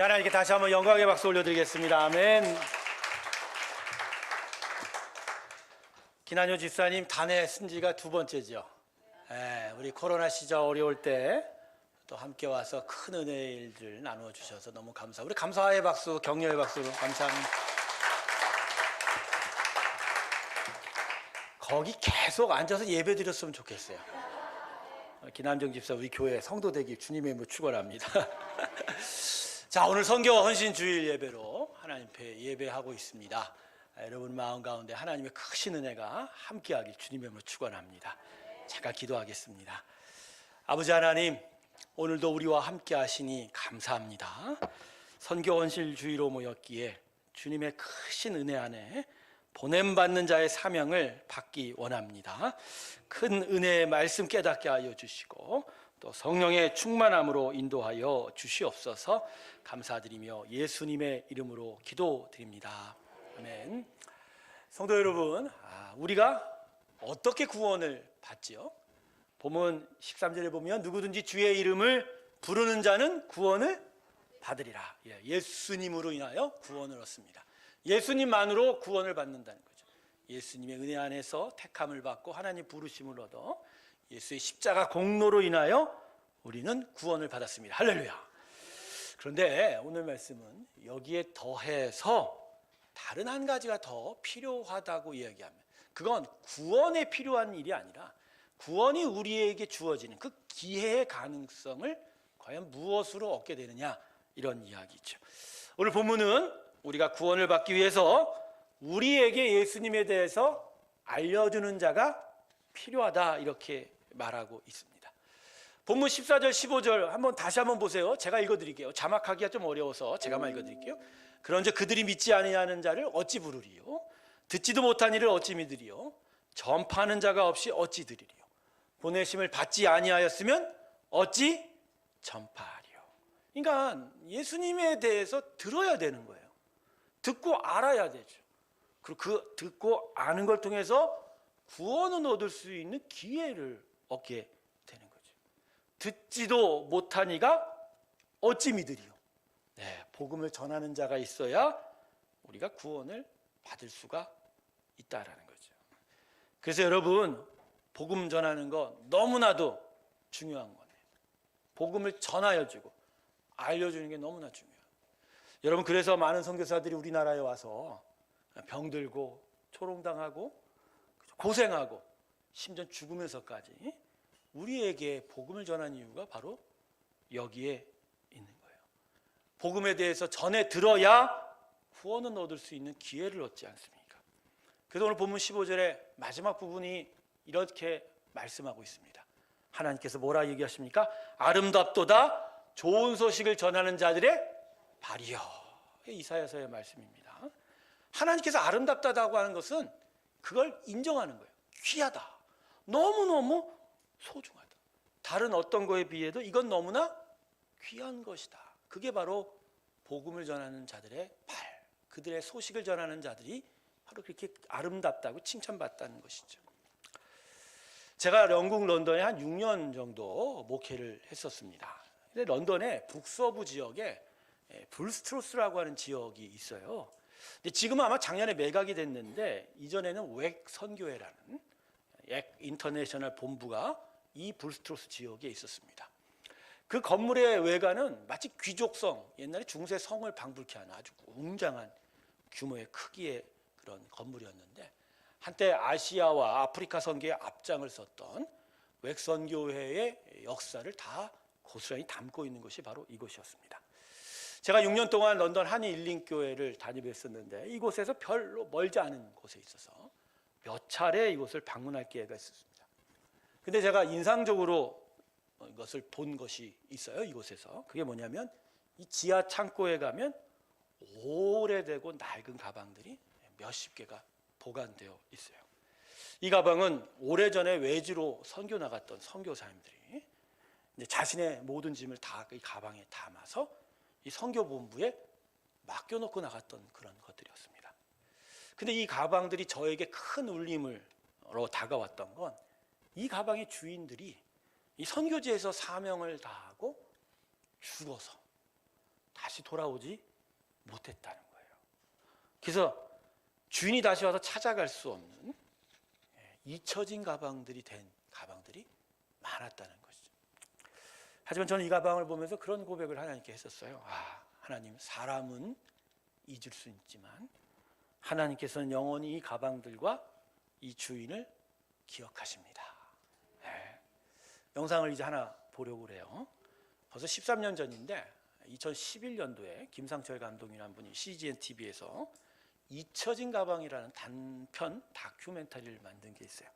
하나님께 다시 한번 영광의 박수 올려드리겠습니다. 아멘. 김한효 집사님 단에 쓴 지가 두 번째죠. 우리 코로나 시절 어려울 때 또 함께 와서 큰 은혜의 일들 나누어 주셔서 너무 감사합니다. 우리 감사의 박수, 격려의 박수로 감사합니다. 거기 계속 앉아서 예배 드렸으면 좋겠어요. 김남정 집사 우리 교회 성도 되길 주님의 이름으로 축원합니다. 자, 오늘 선교 헌신 주일 예배로 하나님 앞에 예배하고 있습니다. 여러분 마음 가운데 하나님의 크신 은혜가 함께하길 주님의 이름으로 축원합니다. 잠깐 기도하겠습니다. 아버지 하나님, 오늘도 우리와 함께 하시니 감사합니다. 선교 헌신 주일로 모였기에 주님의 크신 은혜 안에 보냄받는 자의 사명을 받기 원합니다. 큰 은혜의 말씀 깨닫게 하여 주시고 또 성령의 충만함으로 인도하여 주시옵소서. 감사드리며 예수님의 이름으로 기도드립니다. 아멘. 성도 여러분, 우리가 어떻게 구원을 받지요? 본문 13절에 보면 누구든지 주의 이름을 부르는 자는 구원을 받으리라. 예수님으로 인하여 구원을 얻습니다. 예수님만으로 구원을 받는다는 거죠. 예수님의 은혜 안에서 택함을 받고 하나님 부르심을 얻어 예수의 십자가 공로로 인하여 우리는 구원을 받았습니다. 할렐루야. 그런데 오늘 말씀은 여기에 더해서 다른 한 가지가 더 필요하다고 이야기합니다. 그건 구원에 필요한 일이 아니라 구원이 우리에게 주어지는 그 기회의 가능성을 과연 무엇으로 얻게 되느냐, 이런 이야기죠. 오늘 본문은 우리가 구원을 받기 위해서 우리에게 예수님에 대해서 알려주는 자가 필요하다, 이렇게 말하고 있습니다. 본문 14절 15절 한번 다시 한번 보세요. 제가 읽어드릴게요. 자막하기가 좀 어려워서 제가만 읽어드릴게요. 그런즉 그들이 믿지 아니하는 자를 어찌 부르리요? 듣지도 못한 이를 어찌 믿으리요? 전파하는 자가 없이 어찌 들으리요? 보내심을 받지 아니하였으면 어찌 전파하리요? 그러니까 예수님에 대해서 들어야 되는 거예요. 듣고 알아야 되죠. 그리고 그 듣고 아는 걸 통해서 구원을 얻을 수 있는 기회를 얻게 되는 거죠. 듣지도 못한 이가 어찌 믿으리요? 복음을 전하는 자가 있어야 우리가 구원을 받을 수가 있다라는 거죠. 그래서 여러분, 복음 전하는 거 너무나도 중요한 거네요. 복음을 전하여주고 알려주는 게 너무나 중요해요. 여러분, 그래서 많은 선교사들이 우리나라에 와서 병들고 초롱당하고 고생하고 심지어 죽으면서까지 우리에게 복음을 전한 이유가 바로 여기에 있는 거예요. 복음에 대해서 전해 들어야 구원을 얻을 수 있는 기회를 얻지 않습니까? 그래서 오늘 본문 15절의 마지막 부분이 이렇게 말씀하고 있습니다. 하나님께서 뭐라 얘기하십니까? 아름답도다 좋은 소식을 전하는 자들의 발이여. 이사야서의 말씀입니다. 하나님께서 아름답다고 하는 것은 그걸 인정하는 거예요. 귀하다. 너무너무 소중하다. 다른 어떤 거에 비해도 이건 너무나 귀한 것이다. 그게 바로 복음을 전하는 자들의 발, 그들의 소식을 전하는 자들이 바로 그렇게 아름답다고 칭찬받다는 것이죠. 제가 영국 런던에 한 6년 정도 목회를 했었습니다. 근데 런던의 북서부 지역에 불스트로스라고 하는 지역이 있어요. 근데 지금은 아마 작년에 매각이 됐는데 이전에는 웩 선교회라는 웩 인터내셔널 본부가 이 불스트로스 지역에 있었습니다. 그 건물의 외관은 마치 귀족성, 옛날에 중세 성을 방불케 하는 아주 웅장한 규모의 크기의 그런 건물이었는데, 한때 아시아와 아프리카 선교에 앞장을 섰던 웩 선교회의 역사를 다 고스란히 담고 있는 것이 바로 이곳이었습니다. 제가 6년 동안 런던 한인 일링교회를 다니했었는데 이곳에서 별로 멀지 않은 곳에 있어서 몇 차례 이곳을 방문할 기회가 있었습니다. 근데 제가 인상적으로 이것을 본 것이 있어요. 이곳에서. 그게 뭐냐면 이 지하 창고에 가면 오래되고 낡은 가방들이 몇십 개가 보관되어 있어요. 이 가방은 오래전에 외지로 선교 나갔던 선교사님들이 이제 자신의 모든 짐을 다 이 가방에 담아서 이 선교본부에 맡겨놓고 나갔던 그런 것들이었습니다. 근데 이 가방들이 저에게 큰 울림으로 다가왔던 건 이 가방의 주인들이 이 선교지에서 사명을 다하고 죽어서 다시 돌아오지 못했다는 거예요. 그래서 주인이 다시 와서 찾아갈 수 없는 잊혀진 가방들이 된 가방들이 많았다는 것이죠. 하지만 저는 이 가방을 보면서 그런 고백을 하나님께 했었어요. 하나님, 사람은 잊을 수 있지만 하나님께서는 영원히 이 가방들과 이 주인을 기억하십니다. 영상을 이제 하나 보려고 그래요. 벌써 13년 전인데 2011년도에 김상철 감독이라는 분이 CGN TV에서 잊혀진 가방이라는 단편 다큐멘터리를 만든 게 있어요.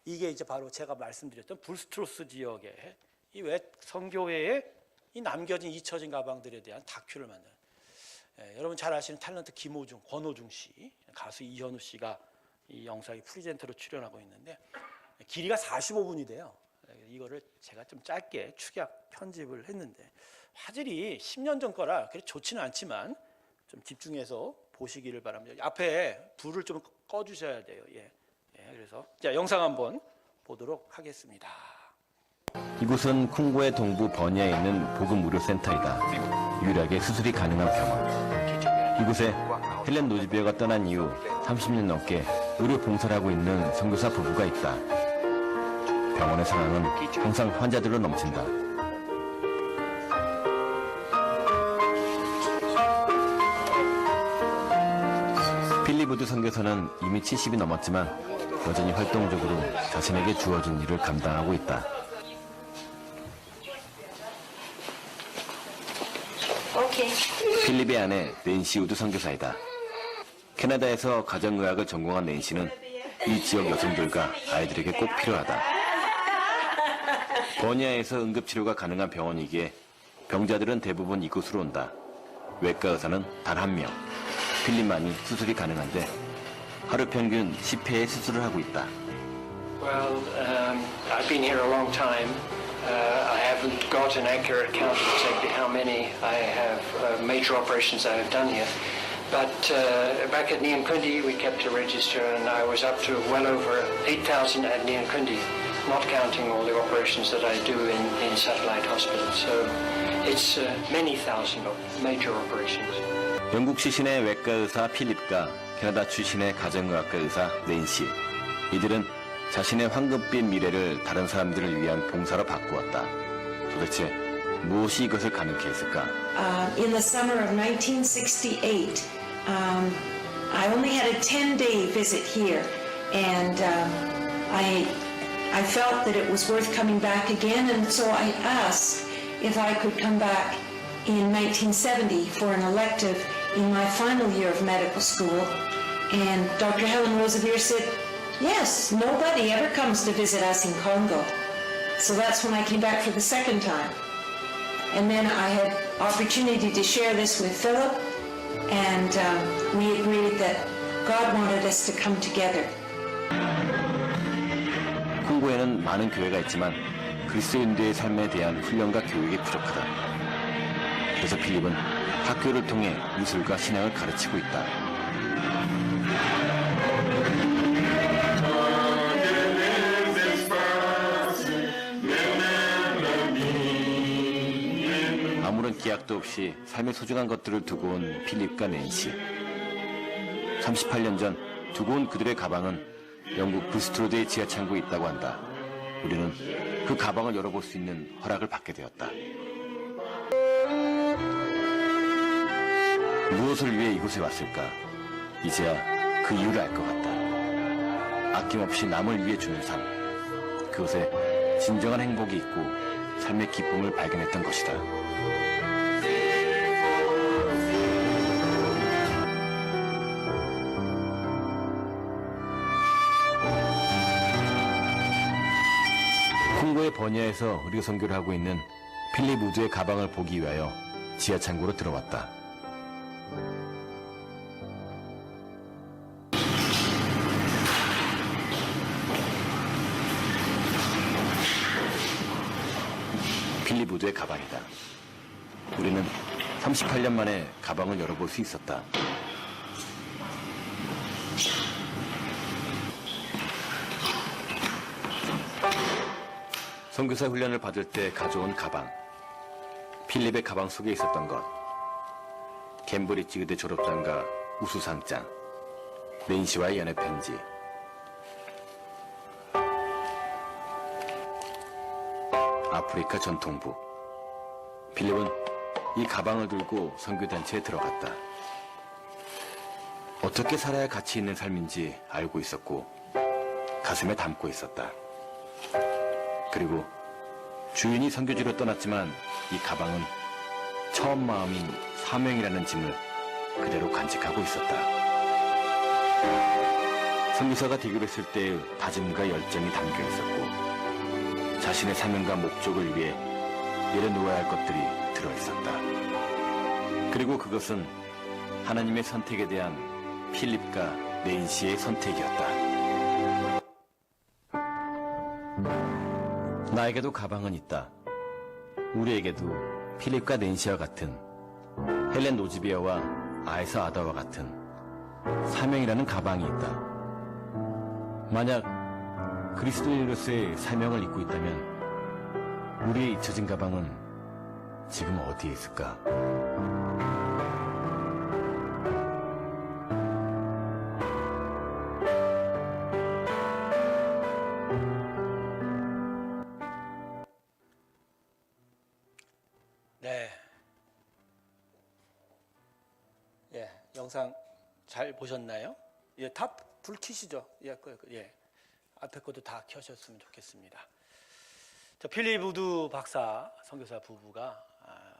이게 이제 바로 제가 말씀드렸던 불스트로스 지역의 이 외 성교회에 이 남겨진 잊혀진 가방들에 대한 다큐를 만든. 여러분 잘 아시는 탤런트 김호중, 권호중 씨, 가수 이현우 씨가 이 영상의 프리젠터로 출연하고 있는데 길이가 45분이 돼요. 이거를 제가 좀 짧게 축약 편집을 했는데 화질이 10년 전 거라 그렇게 좋지는 않지만 좀 집중해서 보시기를 바랍니다. 앞에 불을 좀 꺼주셔야 돼요. 그래서 자, 영상 한번 보도록 하겠습니다. 이곳은 콩고의 동부 버니아에 있는 복음의료센터이다. 유일하게 수술이 가능한 병원. 이곳에 헬렌 노즈베어가 떠난 이후 30년 넘게 의료 봉사를 하고 있는 선교사 부부가 있다. 병원의 상황은 항상 환자들로 넘친다. 필립 우드 선교사는 이미 70이 넘었지만 여전히 활동적으로 자신에게 주어진 일을 감당하고 있다. 필립의 아내 낸시 우드 선교사이다. 캐나다에서 가정의학을 전공한 낸시는 이 지역 여성들과 아이들에게 꼭 필요하다. 버니아에서 응급치료가 가능한 병원이기에 병자들은 대부분 이곳으로 온다. 외과 의사는 단 한 명. 필립만이 수술이 가능한데 하루 평균 10회의 수술을 하고 있다. Well, I've been here a long time. I haven't got an accurate count of exactly how many I have major operations I have done here. But back at Nyankundi, we kept a register, and I was up to well over 8,000 at Nyankundi, not counting all the operations that I do in satellite hospitals. So it's many thousand of major operations. 영국 출신의 외과 의사 필립과 캐나다 출신의 가정의학과 의사 낸시. 이들은 자신의 황금빛 미래를 다른 사람들을 위한 봉사로 바꾸었다. 도대체 무엇이 이것을 가능케 했을까? In the summer of 1968, I only had a 10-day visit here, and I felt that it was worth coming back again, and so I asked if I could come back in 1970 for an elective in my final year of medical school, and Dr. Helen Roseveare said, yes, nobody ever comes to visit us in Congo. So that's when I came back for the second time. And then I had opportunity to share this with Philip, and we agreed that God wanted us to come together. 콩고에는 많은 교회가 있지만 그리스도인들의 삶에 대한 훈련과 교육이 부족하다. 그래서 필립은 학교를 통해 미술과 신앙을 가르치고 있다. 아무런 기약도 없이 삶의 소중한 것들을 두고 온 필립과 낸시. 38년 전 두고 온 그들의 가방은 영국 브리스톨대의 지하 창고에 있다고 한다. 우리는 그 가방을 열어볼 수 있는 허락을 받게 되었다. 무엇을 위해 이곳에 왔을까? 이제야 그 이유를 알 것 같다. 아낌없이 남을 위해 주는 삶. 그것에 진정한 행복이 있고 삶의 기쁨을 발견했던 것이다. 콩고의 버니아에서 의료 선교를 하고 있는 필립 우드의 가방을 보기 위하여 지하 창고로 들어왔다. 필립 우드의 가방이다. 우리는 38년 만에 가방을 열어볼 수 있었다. 선교사 훈련을 받을 때 가져온 가방. 필립의 가방 속에 있었던 것. 캠브리지 의대 졸업장과 우수상장, 낸시와의 연애 편지. 아프리카 전통부. 필립은 이 가방을 들고 선교단체에 들어갔다. 어떻게 살아야 가치 있는 삶인지 알고 있었고 가슴에 담고 있었다. 그리고 주인이 선교지로 떠났지만 이 가방은 처음 마음인 사명이라는 짐을 그대로 간직하고 있었다. 선교사가 되기로했을 때의 다짐과 열정이 담겨 있었고 자신의 사명과 목적을 위해 내려놓아야 할 것들이 들어있었다. 그리고 그것은 하나님의 선택에 대한 필립과 낸시의 선택이었다. 나에게도 가방은 있다. 우리에게도 필립과 낸시와 같은, 헬렌 노즈비어와 아에사 아다와 같은 사명이라는 가방이 있다. 만약 그리스도인으로서의 사명을 잊고 있다면 우리의 잊혀진 가방은 지금 어디에 있을까? 네. 예, 영상 잘 보셨나요? 예, 다 불 켜시죠? 예, 예. 앞에 것도 다 켜셨으면 좋겠습니다. 저 필립 우드 박사 선교사 부부가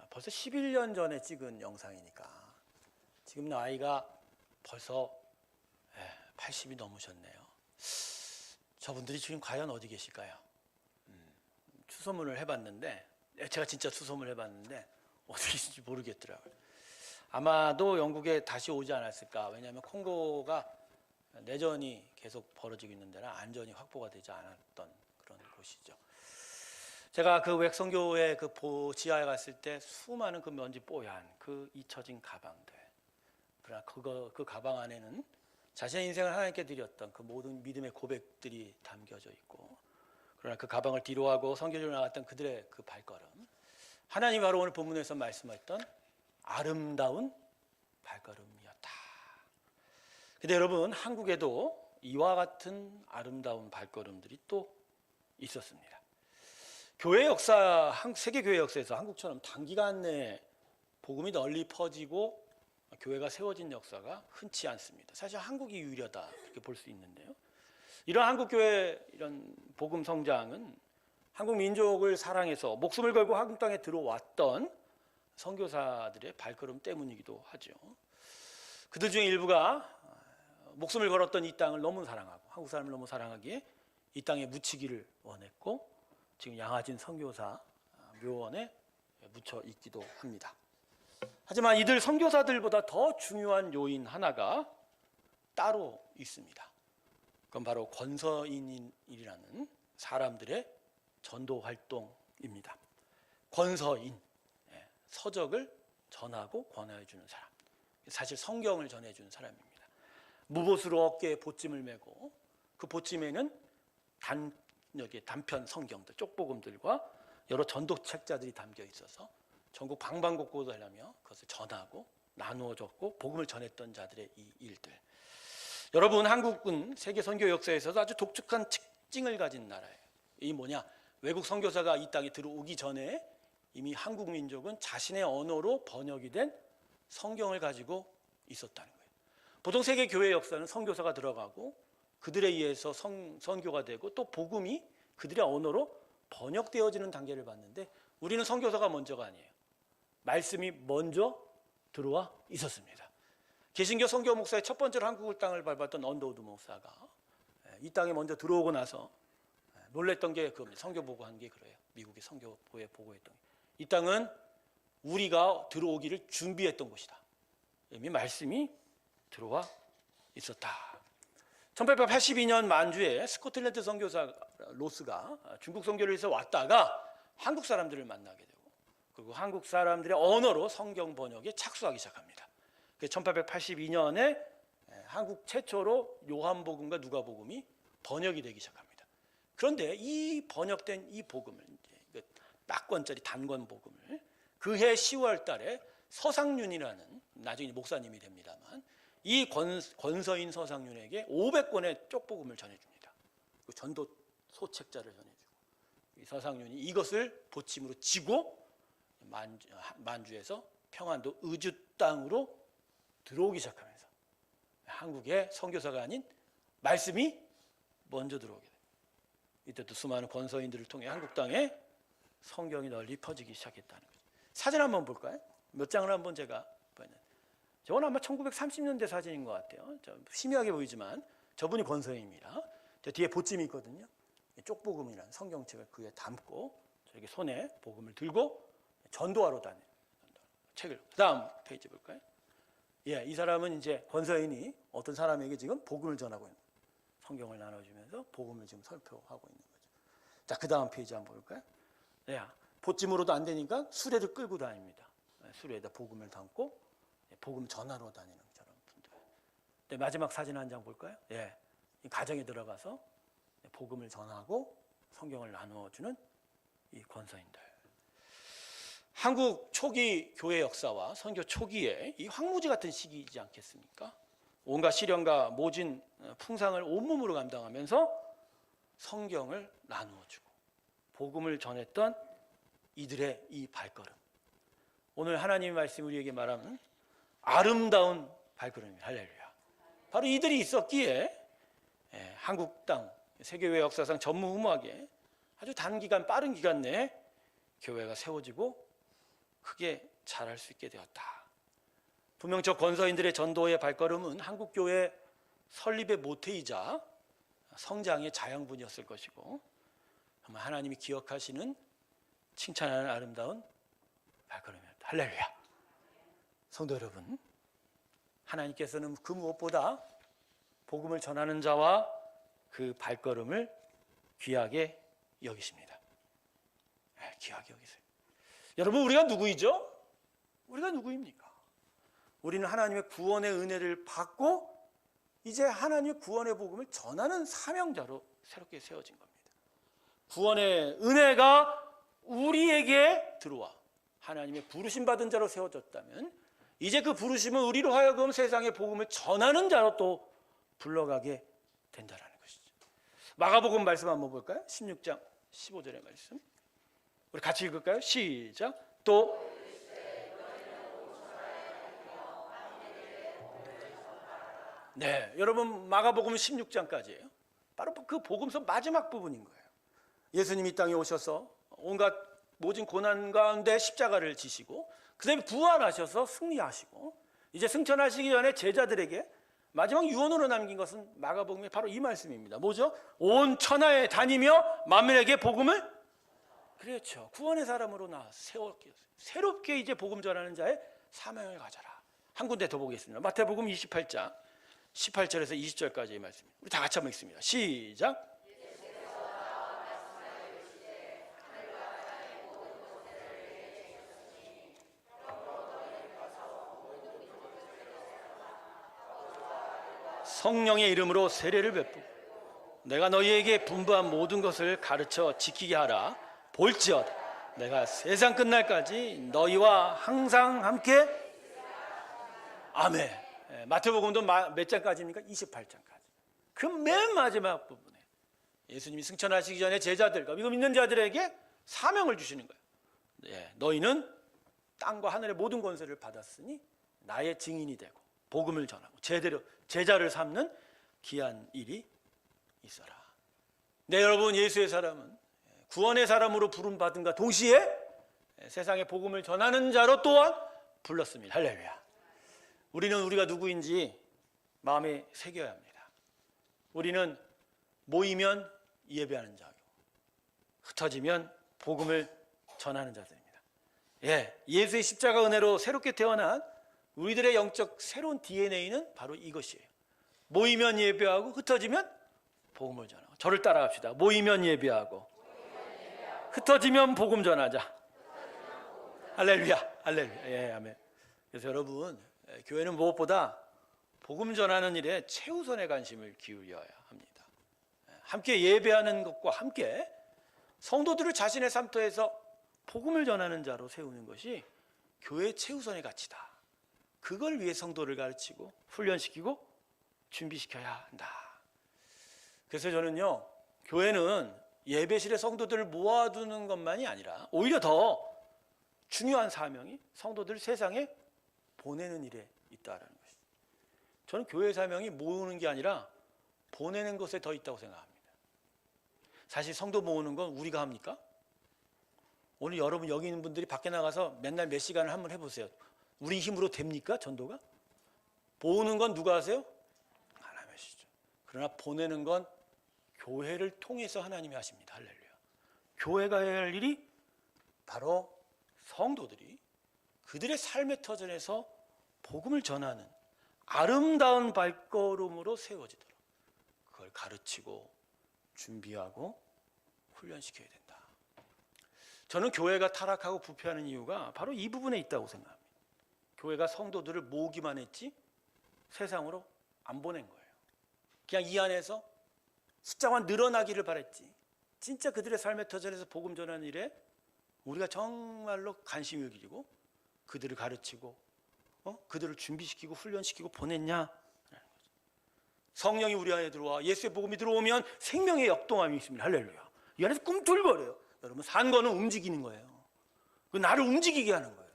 벌써 11년 전에 찍은 영상이니까 지금 나이가 벌써 80이 넘으셨네요. 저분들이 지금 과연 어디 계실까요? 추소문을 해봤는데 제가 진짜 추소문을 해봤는데 어디 계신지 모르겠더라고요. 아마도 영국에 다시 오지 않았을까. 왜냐하면 콩고가 내전이 계속 벌어지고 있는 데라 안전이 확보가 되지 않았던 그런 곳이죠. 제가 그 웩성교회 그 지하에 갔을 때 수많은 그 먼지 뽀얀 그 잊혀진 가방들, 그러나 그 가방 안에는 자신의 인생을 하나님께 드렸던 그 모든 믿음의 고백들이 담겨져 있고, 그러나 그 가방을 뒤로하고 선교지로 나갔던 그들의 그 발걸음, 하나님 바로 오늘 본문에서 말씀하셨던 아름다운 발걸음이었다. 근데 여러분, 한국에도 이와 같은 아름다운 발걸음들이 또 있었습니다. 교회 역사, 세계 교회 역사에서 한국처럼 단기간 내에 복음이 널리 퍼지고 교회가 세워진 역사가 흔치 않습니다. 사실 한국이 유일하다 그렇게 볼 수 있는데요. 이런 한국 교회 이런 복음 성장은 한국 민족을 사랑해서 목숨을 걸고 한국 땅에 들어왔던 선교사들의 발걸음 때문이기도 하죠. 그들 중에 일부가 목숨을 걸었던 이 땅을 너무 사랑하고 한국 사람을 너무 사랑하기에 이 땅에 묻히기를 원했고 지금 양화진 선교사 묘원에 묻혀 있기도 합니다. 하지만 이들 선교사들보다 더 중요한 요인 하나가 따로 있습니다. 그건 바로 권서인이라는 사람들의 전도 활동입니다. 권서인, 서적을 전하고 권하여 주는 사람, 사실 성경을 전해 주는 사람입니다. 무보수로 어깨에 보찜을 메고 그 보찜에는 단편 성경들, 쪽복음들과 여러 전도책자들이 담겨 있어서 전국 방방곡곡을 하려며 그것을 전하고 나누어 줬고 복음을 전했던 자들의 이 일들. 여러분, 한국은 세계 선교 역사에서도 아주 독특한 특징을 가진 나라예요. 이 뭐냐? 외국 선교사가 이 땅에 들어오기 전에 이미 한국 민족은 자신의 언어로 번역이 된 성경을 가지고 있었다는 거예요. 보통 세계 교회 역사는 선교사가 들어가고 그들에 의해서 선교가 되고 또 복음이 그들의 언어로 번역되어지는 단계를 봤는데 우리는 선교사가 먼저가 아니에요. 말씀이 먼저 들어와 있었습니다. 개신교 선교 목사의 첫 번째로 한국 땅을 밟았던 언더우드 목사가 이 땅에 먼저 들어오고 나서 놀랬던 게 그겁니다. 선교 보고한 게 그래요. 미국의 선교부에 보고했던 게. 이 땅은 우리가 들어오기를 준비했던 곳이다. 이미 말씀이 들어와 있었다. 1882년 만주에 스코틀랜드 선교사 로스가 중국 선교를 해서 왔다가 한국 사람들을 만나게 되고 그리고 한국 사람들의 언어로 성경 번역에 착수하기 시작합니다. 1882년에 한국 최초로 요한복음과 누가복음이 번역이 되기 시작합니다. 그런데 이 번역된 이 복음을, 딱 권짜리 단권 복음을 그해 10월 달에 서상윤이라는 나중에 목사님이 됩니다만 이 권서인 서상윤에게 500권의 쪽복음을 전해줍니다. 그 전도 소책자를 전해주고 이 서상윤이 이것을 보침으로 지고 만주에서 평안도 의주 땅으로 들어오기 시작하면서 한국의 선교사가 아닌 말씀이 먼저 들어오게 됩니다. 이때 또 수많은 권서인들을 통해 한국 땅에 성경이 널리 퍼지기 시작했다는 거죠. 사진 한번 볼까요? 몇 장을 한번 제가 보였는데 저건 아마 1930년대 사진인 것 같아요. 희미하게 보이지만 저분이 권서인입니다. 저 뒤에 보침이 있거든요. 쪽복음이라는 성경책을 그에 담고 저렇게 손에 복음을 들고 전도하러 다니는 책을. 그다음 페이지 볼까요? 예, 이 사람은 이제 권서인이 어떤 사람에게 지금 복음을 전하고 있는 거예요. 성경을 나눠주면서 복음을 지금 설교하고 있는 거죠. 자, 그다음 페이지 한번 볼까요? 네, 보침으로도 안 되니까 수레를 끌고 다닙니다. 수레에다 복음을 담고 복음 전하러 다니는 저런 분들. 네, 마지막 사진 한 장 볼까요? 예, 이 가정에 들어가서 복음을 전하고 성경을 나누어주는 이 권서인들. 한국 초기 교회 역사와 선교 초기에 이 황무지 같은 시기이지 않겠습니까? 온갖 시련과 모진 풍상을 온몸으로 감당하면서 성경을 나누어주고 복음을 전했던 이들의 이 발걸음. 오늘 하나님의 말씀이 우리에게 말하는 아름다운 발걸음입니다. 할렐루야. 바로 이들이 있었기에 한국 땅 세계교회 역사상 전무후무하게 아주 단기간 빠른 기간 내에 교회가 세워지고 크게 자랄 수 있게 되었다. 분명 저 권서인들의 전도의 발걸음은 한국교회 설립의 모태이자 성장의 자양분이었을 것이고 정말 하나님이 기억하시는 칭찬하는 아름다운 발걸음이었다. 할렐루야. 성도 여러분, 하나님께서는 그 무엇보다 복음을 전하는 자와 그 발걸음을 귀하게 여기십니다. 귀하게 여기세요. 여러분, 우리가 누구이죠? 우리가 누구입니까? 우리는 하나님의 구원의 은혜를 받고 이제 하나님의 구원의 복음을 전하는 사명자로 새롭게 세워진 겁니다. 구원의 은혜가 우리에게 들어와 하나님의 부르심 받은 자로 세워졌다면 이제 그 부르심은 우리로 하여금 세상의 복음을 전하는 자로 또 불러가게 된다는 것이죠. 마가복음 말씀 한번 볼까요? 16장 15절의 말씀. 우리 같이 읽을까요? 시작. 또 네, 여러분 마가복음 16장까지예요. 바로 그 복음서 마지막 부분인 거예요. 예수님이 이 땅에 오셔서 온갖 모진 고난 가운데 십자가를 지시고 그다음에 부활하셔서 승리하시고 이제 승천하시기 전에 제자들에게 마지막 유언으로 남긴 것은 마가복음의 바로 이 말씀입니다. 뭐죠? 온 천하에 다니며 만민에게 복음을 그렇죠. 구원의 사람으로 나 새롭게 이제 복음 전하는 자의 사명을 가져라. 한 군데 더 보겠습니다. 마태복음 28장 18절에서 20절까지의 말씀입니다. 우리 다 같이 한번 읽습니다. 시작. 성령의 이름으로 세례를 베푸고 내가 너희에게 분부한 모든 것을 가르쳐 지키게 하라. 볼지어다 내가 세상 끝날까지 너희와 항상 함께. 아멘. 마태복음도 몇 장까지입니까? 28장까지. 그 맨 마지막 부분에 예수님이 승천하시기 전에 제자들과 이거 믿는 자들에게 사명을 주시는 거예요. 너희는 땅과 하늘의 모든 권세를 받았으니 나의 증인이 되고 복음을 전하고 제대로 제자를 삼는 귀한 일이 있어라. 네, 여러분, 예수의 사람은 구원의 사람으로 부름받은가 동시에 세상에 복음을 전하는 자로 또한 불렀습니다. 할렐루야. 우리는 우리가 누구인지 마음에 새겨야 합니다. 우리는 모이면 예배하는 자고 흩어지면 복음을 전하는 자들입니다. 예수의 십자가 은혜로 새롭게 태어난 우리들의 영적 새로운 DNA는 바로 이것이에요. 모이면 예배하고 흩어지면 복음을 전하고. 저를 따라합시다. 모이면 예배하고 흩어지면 복음 전하자. 할렐루야. 할렐루야. 아멘. 그래서 여러분, 교회는 무엇보다 복음 전하는 일에 최우선의 관심을 기울여야 합니다. 함께 예배하는 것과 함께 성도들을 자신의 삶터에서 복음을 전하는 자로 세우는 것이 교회 최우선의 가치다. 그걸 위해 성도를 가르치고 훈련시키고 준비시켜야 한다. 그래서 저는요, 교회는 예배실에 성도들을 모아두는 것만이 아니라 오히려 더 중요한 사명이 성도들을 세상에 보내는 일에 있다라는 것이죠. 저는 교회 사명이 모으는 게 아니라 보내는 것에 더 있다고 생각합니다. 사실 성도 모으는 건 우리가 합니까? 오늘 여러분 여기 있는 분들이 밖에 나가서 맨날 몇 시간을 한번 해보세요. 우리 힘으로 됩니까? 전도가? 모으는 건 누가 하세요? 하나님이 하시죠. 그러나 보내는 건 교회를 통해서 하나님이 하십니다. 할렐루야. 교회가 해야 할 일이 바로 성도들이 그들의 삶의 터전에서 복음을 전하는 아름다운 발걸음으로 세워지도록 그걸 가르치고 준비하고 훈련시켜야 된다. 저는 교회가 타락하고 부패하는 이유가 바로 이 부분에 있다고 생각합니다. 교회가 성도들을 모으기만 했지 세상으로 안 보낸 거예요. 그냥 이 안에서 숫자만 늘어나기를 바랬지 진짜 그들의 삶의 터전에서 복음 전하는 일에 우리가 정말로 관심을 기리고 그들을 가르치고 그들을 준비시키고 훈련시키고 보냈냐? 성령이 우리 안에 들어와 예수의 복음이 들어오면 생명의 역동함이 있습니다. 할렐루야. 이 안에서 꿈틀거려요. 여러분, 산 거는 움직이는 거예요. 그 나를 움직이게 하는 거예요.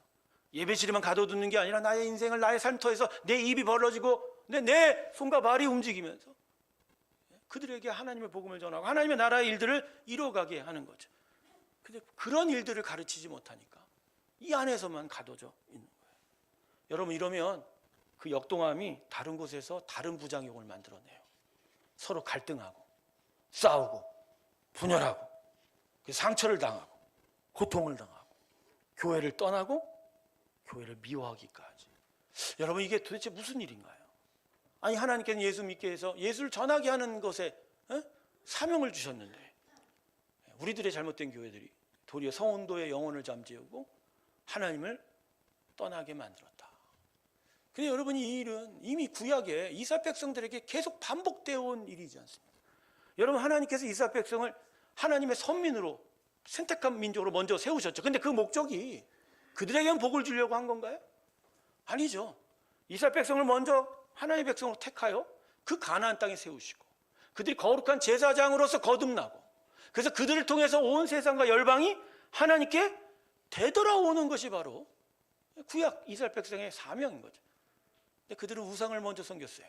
예배실에만 가둬두는 게 아니라 나의 인생을 나의 삶터에서 내 입이 벌어지고 내 손과 발이 움직이면서 그들에게 하나님의 복음을 전하고 하나님의 나라의 일들을 이뤄가게 하는 거죠. 근데 그런 일들을 가르치지 못하니까 이 안에서만 가둬져 있는 거예요. 여러분, 이러면 그 역동함이 다른 곳에서 다른 부작용을 만들어내요. 서로 갈등하고 싸우고 분열하고 상처를 당하고 고통을 당하고 교회를 떠나고 교회를 미워하기까지. 여러분, 이게 도대체 무슨 일인가요? 아니, 하나님께는 예수 믿게 해서 예수를 전하게 하는 것에 사명을 주셨는데 우리들의 잘못된 교회들이 도리어 성운도의 영혼을 잠재우고 하나님을 떠나게 만들었다. 근데 여러분, 이 일은 이미 구약에 이스라엘 백성들에게 계속 반복되어 온 일이지 않습니까? 여러분, 하나님께서 이스라엘 백성을 하나님의 선민으로 선택한 민족으로 먼저 세우셨죠. 근데 그 목적이 그들에게만 복을 주려고 한 건가요? 아니죠. 이스라엘 백성을 먼저 하나님의 백성으로 택하여 그 가나안 땅에 세우시고 그들이 거룩한 제사장으로서 거듭나고 그래서 그들을 통해서 온 세상과 열방이 하나님께 되돌아오는 것이 바로 구약 이스라엘 백성의 사명인 거죠. 근데 그들은 우상을 먼저 섬겼어요.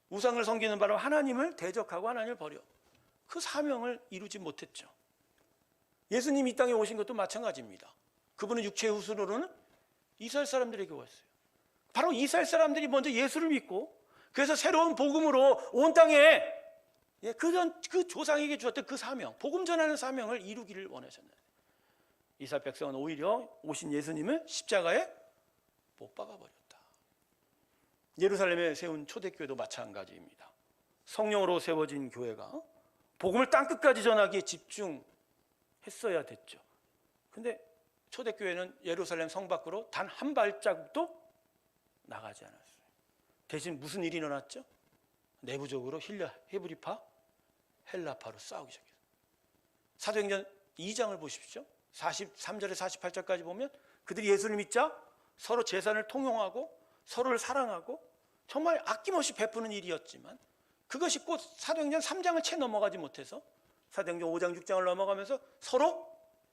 우상을 섬기는 바로 하나님을 대적하고 하나님을 버려 그 사명을 이루지 못했죠. 예수님이 이 땅에 오신 것도 마찬가지입니다. 그분은 육체의 후손으로는 이스라엘 사람들에게 왔어요. 바로 이스라엘 사람들이 먼저 예수를 믿고 그래서 새로운 복음으로 온 땅에 그 조상에게 주었던 그 사명, 복음 전하는 사명을 이루기를 원하셨는데 이스라엘 백성은 오히려 오신 예수님을 십자가에 못 박아버렸다. 예루살렘에 세운 초대교회도 마찬가지입니다. 성령으로 세워진 교회가 복음을 땅끝까지 전하기에 집중했어야 됐죠. 근데 초대교회는 예루살렘 성 밖으로 단 한 발자국도 나가지 않았어요. 대신 무슨 일이 일어났죠? 내부적으로 헤브리파, 헬라파로 싸우기 시작했어요. 사도행전 2장을 보십시오. 43절에 48절까지 보면 그들이 예수를 믿자 서로 재산을 통용하고 서로를 사랑하고 정말 아낌없이 베푸는 일이었지만 그것이 곧 사도행전 3장을 채 넘어가지 못해서 사도행전 5장 6장을 넘어가면서 서로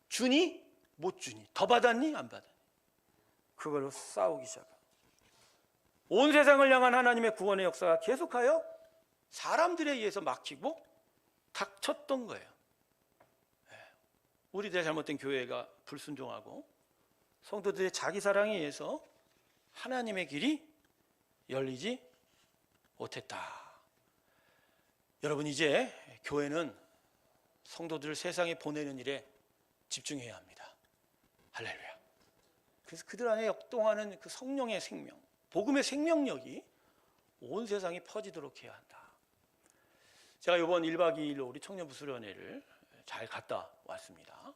주니 못 주니 더 받았니 안 받았니 그걸로 싸우기 시작합니다. 온 세상을 향한 하나님의 구원의 역사가 계속하여 사람들에 의해서 막히고 닥쳤던 거예요. 우리들의 잘못된 교회가 불순종하고 성도들의 자기 사랑에 의해서 하나님의 길이 열리지 못했다. 여러분, 이제 교회는 성도들을 세상에 보내는 일에 집중해야 합니다. 할렐루야. 그래서 그들 안에 역동하는 그 성령의 생명, 복음의 생명력이 온 세상에 퍼지도록 해야 한다. 제가 이번 1박 2일로 우리 청년부수련회를 잘 갔다 왔습니다.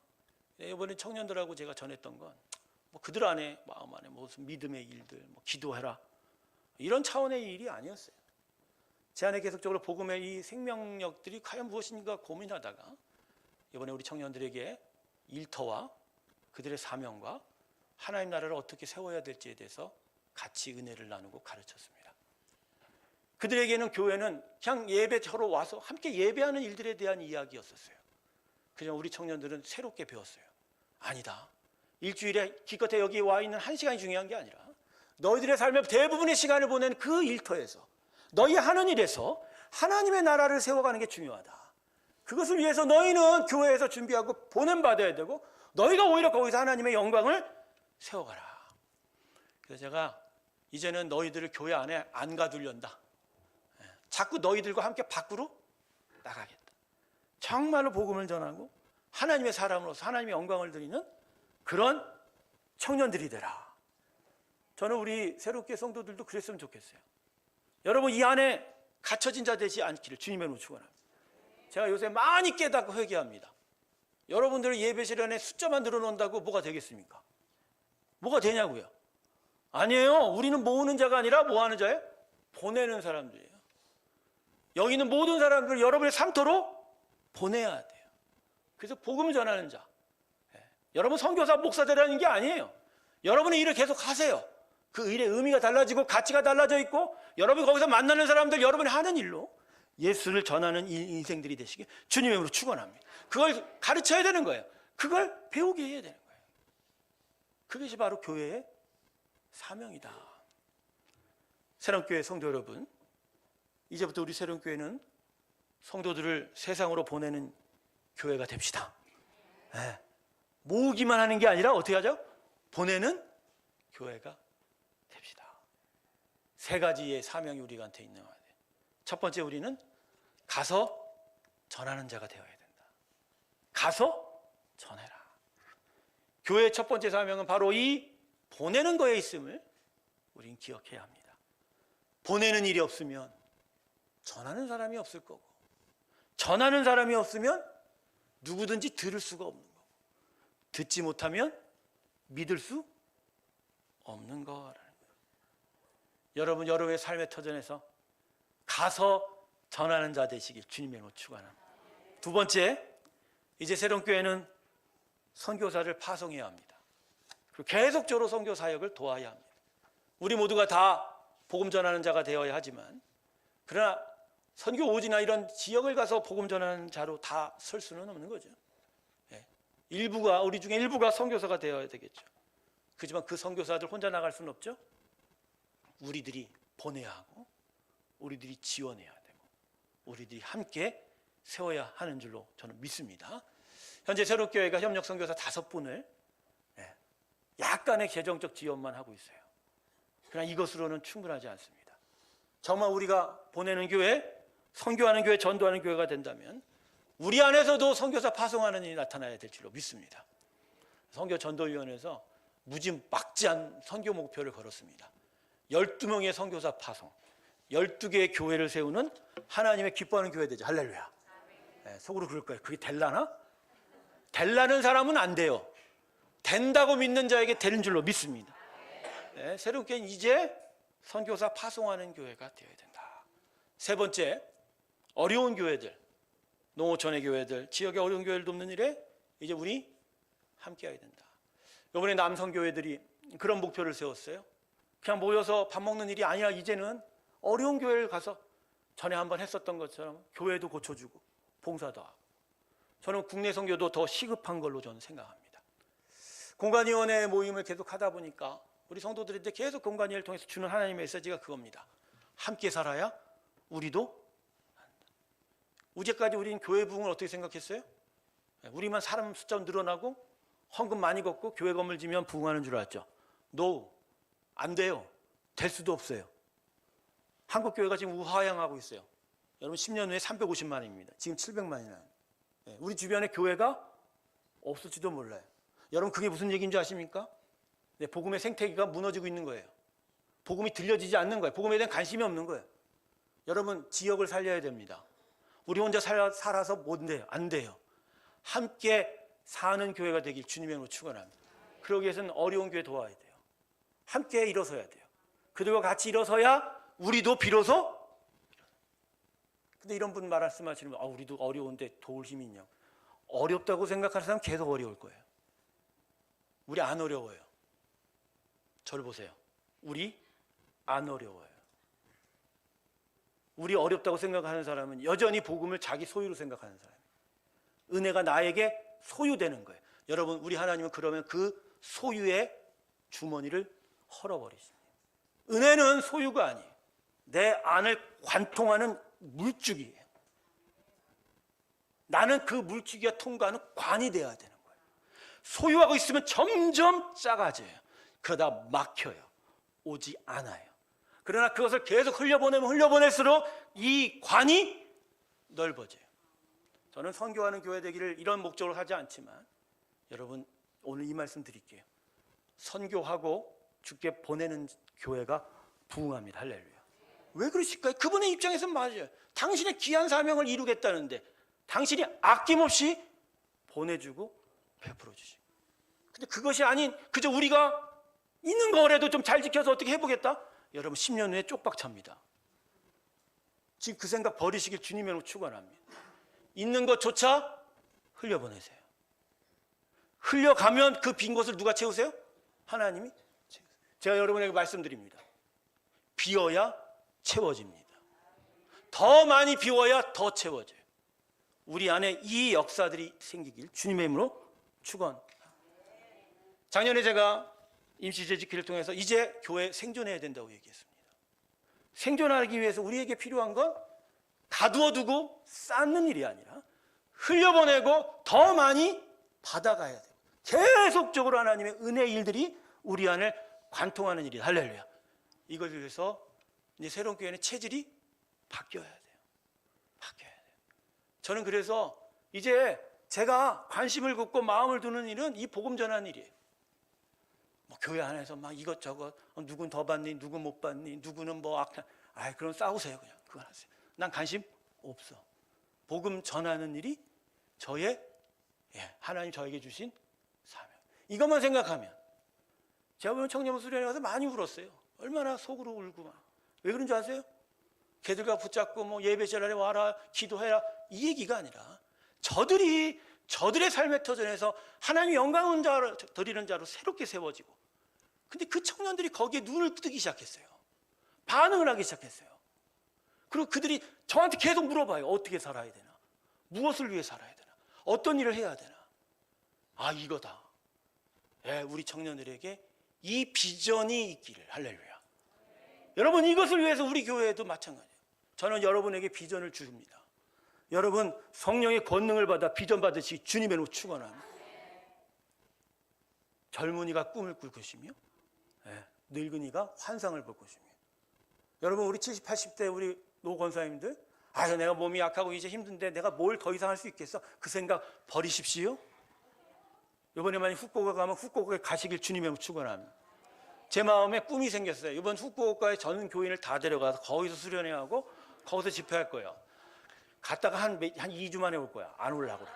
이번에 청년들하고 제가 전했던 건 뭐 그들 안에 마음 안에 무슨 믿음의 일들, 뭐 기도해라 이런 차원의 일이 아니었어요. 제 안에 계속적으로 복음의 이 생명력들이 과연 무엇인가 고민하다가 이번에 우리 청년들에게 일터와 그들의 사명과 하나님 나라를 어떻게 세워야 될지에 대해서 같이 은혜를 나누고 가르쳤습니다. 그들에게는 교회는 그냥 예배처로 와서 함께 예배하는 일들에 대한 이야기였었어요. 그냥 우리 청년들은 새롭게 배웠어요. 아니다. 일주일에 기껏해 여기 와 있는 한 시간이 중요한 게 아니라 너희들의 삶의 대부분의 시간을 보낸 그 일터에서 너희 하는 일에서 하나님의 나라를 세워가는 게 중요하다. 그것을 위해서 너희는 교회에서 준비하고 보냄받아야 되고 너희가 오히려 거기서 하나님의 영광을 세워가라. 그래서 제가 이제는 너희들을 교회 안에 안 가두련다. 자꾸 너희들과 함께 밖으로 나가겠다. 정말로 복음을 전하고 하나님의 사람으로서 하나님의 영광을 드리는 그런 청년들이 되라. 저는 우리 새롭게 성도들도 그랬으면 좋겠어요. 여러분 이 안에 갇혀진 자 되지 않기를 주님의 이름으로 축원합니다. 제가 요새 많이 깨닫고 회개합니다. 여러분들의 예배실 안에 숫자만 늘어놓는다고 뭐가 되겠습니까? 뭐가 되냐고요? 아니에요. 우리는 모으는 자가 아니라 뭐 하는 자예요? 보내는 사람들이에요. 여기 있는 모든 사람들을 여러분의 상토로 보내야 돼요. 그래서 복음을 전하는 자. 여러분 선교사 목사되라는 게 아니에요. 여러분의 일을 계속 하세요. 그 일의 의미가 달라지고 가치가 달라져 있고 여러분이 거기서 만나는 사람들 여러분이 하는 일로 예수를 전하는 인생들이 되시길 주님의 이름으로 축원합니다. 그걸 가르쳐야 되는 거예요. 그걸 배우게 해야 되는 거예요. 그것이 바로 교회의 사명이다. 새롬교회 성도 여러분, 이제부터 우리 새롬교회는 성도들을 세상으로 보내는 교회가 됩시다. 네. 모으기만 하는 게 아니라 어떻게 하죠? 보내는 교회가 됩시다. 세 가지의 사명이 우리한테 있는 거예요. 첫 번째, 우리는 가서 전하는 자가 되어야 된다. 가서 전해라. 교회의 첫 번째 사명은 바로 이 보내는 거에 있음을 우린 기억해야 합니다. 보내는 일이 없으면 전하는 사람이 없을 거고, 전하는 사람이 없으면 누구든지 들을 수가 없는 거고, 듣지 못하면 믿을 수 없는 거라는 거예요. 여러분, 여러분의 삶의 터전에서 가서 전하는 자 되시길 주님의 이름으로 축원합니다. 두 번째, 이제 새롬교회는 선교사를 파송해야 합니다. 그리고 계속적으로 선교 사역을 도와야 합니다. 우리 모두가 다 복음 전하는 자가 되어야 하지만, 그러나 선교 오지나 이런 지역을 가서 복음 전하는 자로 다 설 수는 없는 거죠. 일부가, 우리 중에 일부가 선교사가 되어야 되겠죠. 그렇지만 그 선교사들 혼자 나갈 수는 없죠. 우리들이 보내야 하고 우리들이 지원해야 되고 우리들이 함께 세워야 하는 줄로 저는 믿습니다. 현재 새롭교회가 협력 선교사 5분을 약간의 재정적 지원만 하고 있어요. 그러나 이것으로는 충분하지 않습니다. 정말 우리가 보내는 교회, 선교하는 교회, 전도하는 교회가 된다면 우리 안에서도 선교사 파송하는 일이 나타나야 될 줄로 믿습니다. 선교전도위원회에서 무지막지한 선교 목표를 걸었습니다. 12명의 선교사 파송, 12개의 교회를 세우는 하나님의 기뻐하는 교회 되죠. 할렐루야. 속으로 그럴 거예요. 그게 될라나? 될라는 사람은 안 돼요. 된다고 믿는 자에게 되는 줄로 믿습니다. 새롭게 이제 선교사 파송하는 교회가 되어야 된다. 세 번째, 어려운 교회들, 농어촌의 교회들, 지역의 어려운 교회를 돕는 일에 이제 우리 함께 해야 된다. 이번에 남성교회들이 그런 목표를 세웠어요. 그냥 모여서 밥 먹는 일이 아니라 이제는 어려운 교회를 가서 전에 한번 했었던 것처럼 교회도 고쳐주고 봉사도 하고, 저는 국내 선교도 더 시급한 걸로 저는 생각합니다. 공간위원회 모임을 계속 하다 보니까 우리 성도들한테 계속 공간위원회를 통해서 주는 하나님의 메시지가 그겁니다. 함께 살아야 우리도 한다. 우제까지 우리는 교회 부흥을 어떻게 생각했어요? 우리만 사람 숫자 늘어나고 헌금 많이 걷고 교회 건물 지면 부흥하는 줄 알았죠. No, 안 돼요. 될 수도 없어요. 한국 교회가 지금 우하향하고 있어요. 여러분 10년 후에 350만입니다. 지금 700만이나. 우리 주변에 교회가 없을지도 몰라요. 여러분 그게 무슨 얘기인지 아십니까? 복음의 생태계가 무너지고 있는 거예요. 복음이 들려지지 않는 거예요. 복음에 대한 관심이 없는 거예요. 여러분 지역을 살려야 됩니다. 우리 혼자 살아서 못 돼요. 안 돼요. 함께 사는 교회가 되길 주님의 이름으로 축원합니다. 그러기 위해서는 어려운 교회 도와야 돼요. 함께 일어서야 돼요. 그들과 같이 일어서야 우리도 비로소. 근데 이런 분 말씀하시는 분, 우리도 어려운데 도울 힘이 있냐고. 어렵다고 생각하는 사람 계속 어려울 거예요. 우리 안 어려워요. 저를 보세요. 우리 안 어려워요. 우리 어렵다고 생각하는 사람은 여전히 복음을 자기 소유로 생각하는 사람이에요. 은혜가 나에게 소유되는 거예요. 여러분, 우리 하나님은 그러면 그 소유의 주머니를 헐어버리십니다. 은혜는 소유가 아니에요. 내 안을 관통하는 물줄기예요. 나는 그 물줄기가 통과하는 관이 되어야 되는 거예요. 소유하고 있으면 점점 작아져요. 그러다 막혀요. 오지 않아요. 그러나 그것을 계속 흘려보내면 흘려보낼수록 이 관이 넓어져요. 저는 선교하는 교회 되기를 이런 목적으로 하지 않지만 여러분, 오늘 이 말씀 드릴게요. 선교하고 주께 보내는 교회가 부흥합니다. 할렐루야. 왜 그러실까요? 그분의 입장에서는 맞아요. 당신의 귀한 사명을 이루겠다는데 당신이 아낌없이 보내주고 베풀어 주시고, 근데 그것이 아닌 그저 우리가 있는 거라도 좀 잘 지켜서 어떻게 해보겠다? 여러분, 10년 후에 쪽박찹니다. 지금 그 생각 버리시길 주님으로 축원합니다. 있는 것조차 흘려보내세요. 흘려가면 그 빈 곳을 누가 채우세요? 하나님이 채우세요. 제가 여러분에게 말씀드립니다. 비워야 채워집니다. 더 많이 비워야 더 채워져요. 우리 안에 이 역사들이 생기길 주님의 이름으로 축원. 작년에 제가 임시재직기를 통해서 이제 교회 생존해야 된다고 얘기했습니다. 생존하기 위해서 우리에게 필요한 건 가두어두고 쌓는 일이 아니라 흘려보내고 더 많이 받아가야 돼요. 계속적으로 하나님의 은혜의 일들이 우리 안을 관통하는 일이. 할렐루야. 이걸 위해서 이제 새로운 교회는 체질이 바뀌어야 돼요. 바뀌어야 돼요. 저는 그래서 이제 제가 관심을 갖고 마음을 두는 일은 이 복음 전하는 일이에요. 뭐 교회 안에서 막 이것저것 누군 더 받니, 누군 못 받니, 누구는 뭐 악한, 그럼 싸우세요. 그냥 그거 하세요. 난 관심 없어. 복음 전하는 일이 저의 하나님 저에게 주신 사명. 이것만 생각하면, 제가 보면 청년부 수련회 가서 많이 울었어요. 얼마나 속으로 울고 막. 왜 그런 줄 아세요? 걔들과 붙잡고 뭐 예배 시간에 와라, 기도해라, 이 얘기가 아니라 저들의 삶의 터전에서 하나님 영광을 드리는 자로 새롭게 세워지고, 근데 그 청년들이 거기에 눈을 뜨기 시작했어요. 반응을 하기 시작했어요. 그리고 그들이 저한테 계속 물어봐요. 어떻게 살아야 되나? 무엇을 위해 살아야 되나? 어떤 일을 해야 되나? 이거다. 우리 청년들에게 이 비전이 있기를. 할렐루야. 여러분, 이것을 위해서 우리 교회에도 마찬가지예요. 저는 여러분에게 비전을 주십니다. 여러분, 성령의 권능을 받아 비전 받으시 주님의 이름으로 축원합니다. 젊은이가 꿈을 꿀 것이며 늙은이가 환상을 볼 것이며. 여러분, 우리 70, 80대 우리 노 권사님들, 내가 몸이 약하고 이제 힘든데 내가 뭘 더 이상 할 수 있겠어? 그 생각 버리십시오. 이번에 만약 후쿠오카 가면 후쿠오카에 가시길 주님의 이름으로 축원합니다. 제 마음에 꿈이 생겼어요. 이번 후쿠오카에 전 교인을 다 데려가서 거기서 수련회하고 거기서 집회할 거예요. 갔다가 한 2주 만에 올 거야. 안 오려고 그래.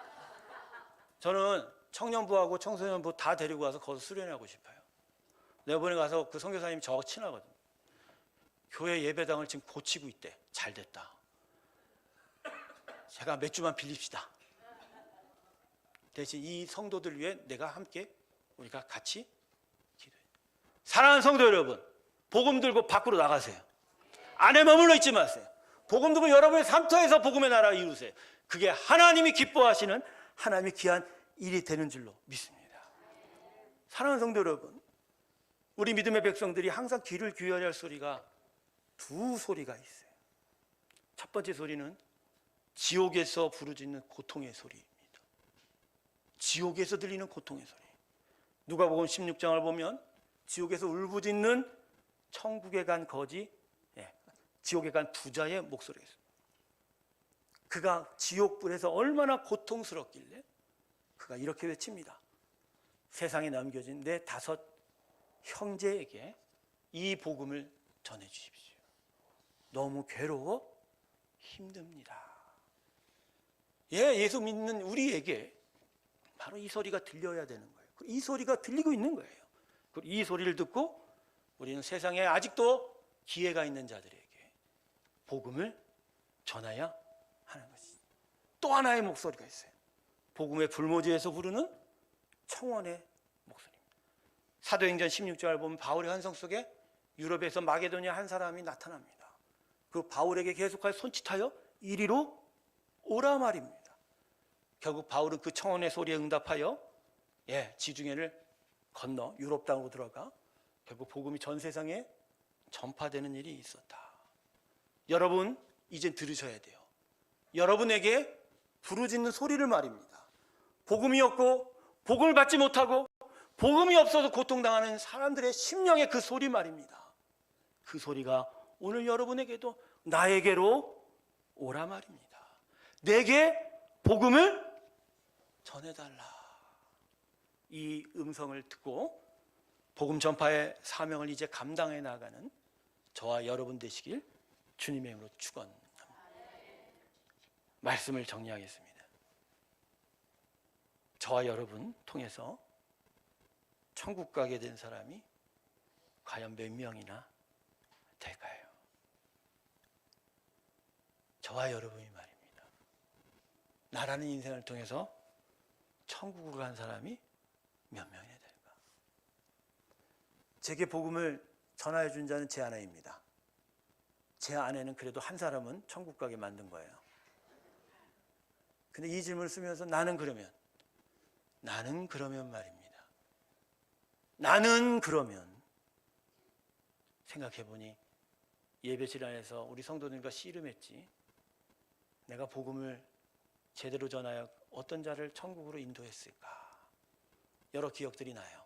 저는 청년부하고 청소년부 다 데리고 와서 거기서 수련회하고 싶어요. 내가 이번에 가서 그 선교사님이 저하고 친하거든. 교회 예배당을 지금 고치고 있대. 잘 됐다. 제가 몇 주만 빌립시다. 대신 이 성도들 위해 내가 함께 우리가 같이 기도해. 사랑하는 성도 여러분, 복음 들고 밖으로 나가세요. 안에 머물러 있지 마세요. 복음 들고 여러분의 삶터에서 복음의 나라 이루세요. 그게 하나님이 기뻐하시는 하나님의 귀한 일이 되는 줄로 믿습니다. 사랑하는 성도 여러분, 우리 믿음의 백성들이 항상 귀를 기울여야 할 소리가 두 소리가 있어요. 첫 번째 소리는 지옥에서 부르짖는 고통의 소리입니다. 지옥에서 들리는 고통의 소리. 누가복음 16장을 보면 지옥에서 울부짖는 천국에 간 거지, 지옥에 간 부자의 목소리가 있습니다. 그가 지옥불에서 얼마나 고통스럽길래 그가 이렇게 외칩니다. 세상에 남겨진 내 5 형제에게 이 복음을 전해 주십시오. 너무 괴로워 힘듭니다. 예수 믿는 우리에게 바로 이 소리가 들려야 되는 거예요. 이 소리가 들리고 있는 거예요. 그리고 이 소리를 듣고 우리는 세상에 아직도 기회가 있는 자들에게 복음을 전해야 하는 것이죠. 또 하나의 목소리가 있어요. 복음의 불모지에서 부르는 청원의 목소리입니다. 사도행전 16장을 보면 바울의 환상 속에 유럽에서 마게도니아 한 사람이 나타납니다. 그 바울에게 계속하여 손짓하여 이리로 오라 말입니다. 결국 바울은 그 청혼의 소리에 응답하여 지중해를 건너 유럽 땅으로 들어가 결국 복음이 전 세상에 전파되는 일이 있었다. 여러분, 이제 들으셔야 돼요. 여러분에게 부르짖는 소리를 말입니다. 복음이 없고 복음을 받지 못하고 복음이 없어서 고통당하는 사람들의 심령의 그 소리 말입니다. 그 소리가 오늘 여러분에게도 나에게로 오라 말입니다. 내게 복음을 전해달라. 이 음성을 듣고 복음 전파의 사명을 이제 감당해 나가는 저와 여러분 되시길 주님의 이름으로 축원합니다. 말씀을 정리하겠습니다. 저와 여러분 통해서 천국 가게 된 사람이 과연 몇 명이나 될까요? 저와 여러분이 말입니다. 나라는 인생을 통해서 천국으로 간 사람이 몇 명이나 될까? 제게 복음을 전하여 준 자는 제 아내입니다. 제 아내는 그래도 한 사람은 천국 가게 만든 거예요. 근데 이 질문을 쓰면서 나는 그러면 말입니다. 나는 그러면 생각해보니 예배실 안에서 우리 성도들과 씨름했지. 내가 복음을 제대로 전하여 어떤 자를 천국으로 인도했을까? 여러 기억들이 나요.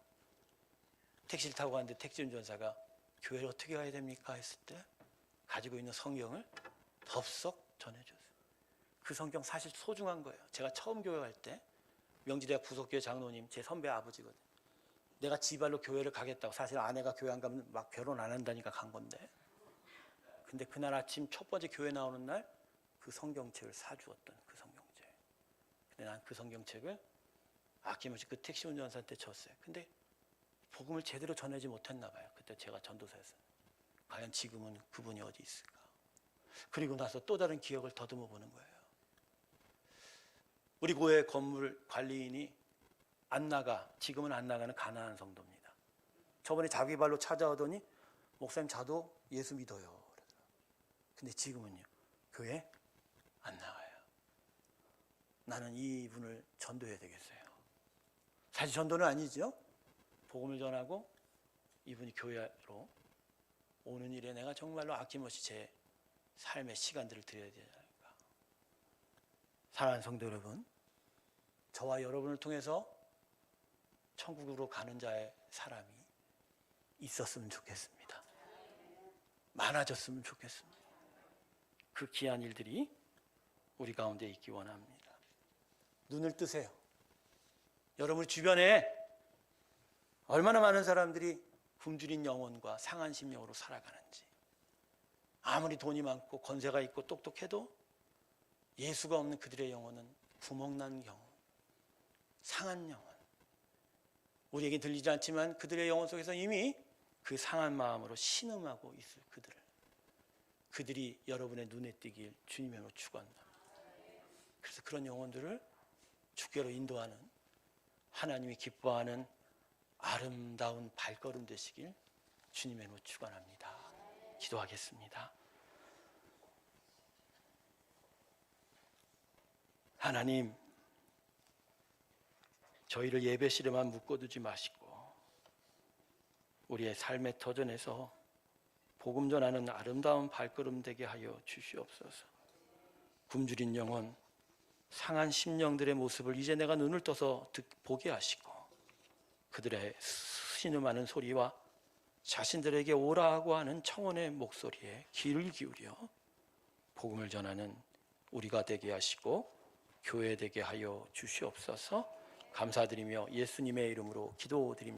택시를 타고 갔는데 택시 운전사가 교회를 어떻게 가야 됩니까? 했을 때 가지고 있는 성경을 덥석 전해줬어요. 그 성경 사실 소중한 거예요. 제가 처음 교회 갈 때 명지대학 부속교회 장로님 제 선배 아버지거든요. 내가 지발로 교회를 가겠다고, 사실 아내가 교회 안 가면 막 결혼 안 한다니까 간 건데, 근데 그날 아침 첫 번째 교회 나오는 날 그 성경책을 사주었던 그 성경책. 근데 난 그 성경책을 아낌없이 그 택시 운전사한테 줬어요. 근데 복음을 제대로 전하지 못했나 봐요. 그때 제가 전도사였어요. 과연 지금은 그분이 어디 있을까? 그리고 나서 또 다른 기억을 더듬어 보는 거예요. 우리 교회 건물 관리인이 지금은 안 나가는 가난한 성도입니다. 저번에 자기 발로 찾아오더니 목사님 저도 예수 믿어요. 근데 지금은요, 교회 안 나와요. 나는 이분을 전도해야 되겠어요. 사실 전도는 아니죠. 복음을 전하고 이분이 교회로 오는 일에 내가 정말로 아낌없이 제 삶의 시간들을 드려야 되지 않을까. 사랑하는 성도 여러분, 저와 여러분을 통해서 천국으로 가는 자의 사람이 있었으면 좋겠습니다. 많아졌으면 좋겠습니다. 그 귀한 일들이 우리 가운데 있기 원합니다. 눈을 뜨세요. 여러분 주변에 얼마나 많은 사람들이 굶주린 영혼과 상한 심령으로 살아가는지. 아무리 돈이 많고 권세가 있고 똑똑해도 예수가 없는 그들의 영혼은 구멍난 영혼, 상한 영혼. 우리에게 들리지 않지만 그들의 영혼 속에서 이미 그 상한 마음으로 신음하고 있을 그들이 여러분의 눈에 띄길 주님의 이름으로 축원합니다. 그래서 그런 영혼들을 주께로 인도하는, 하나님이 기뻐하는 아름다운 발걸음 되시길 주님의 이름으로 축원합니다. 기도하겠습니다. 하나님, 저희를 예배실에만 묶어두지 마시고 우리의 삶의 터전에서 복음 전하는 아름다운 발걸음 되게 하여 주시옵소서. 굶주린 영혼, 상한 심령들의 모습을 이제 내가 눈을 떠서 보게 하시고 그들의 신음하는 소리와 자신들에게 오라 하고 하는 청혼의 목소리에 귀를 기울여 복음을 전하는 우리가 되게 하시고 교회 되게 하여 주시옵소서. 감사드리며 예수님의 이름으로 기도드립니다.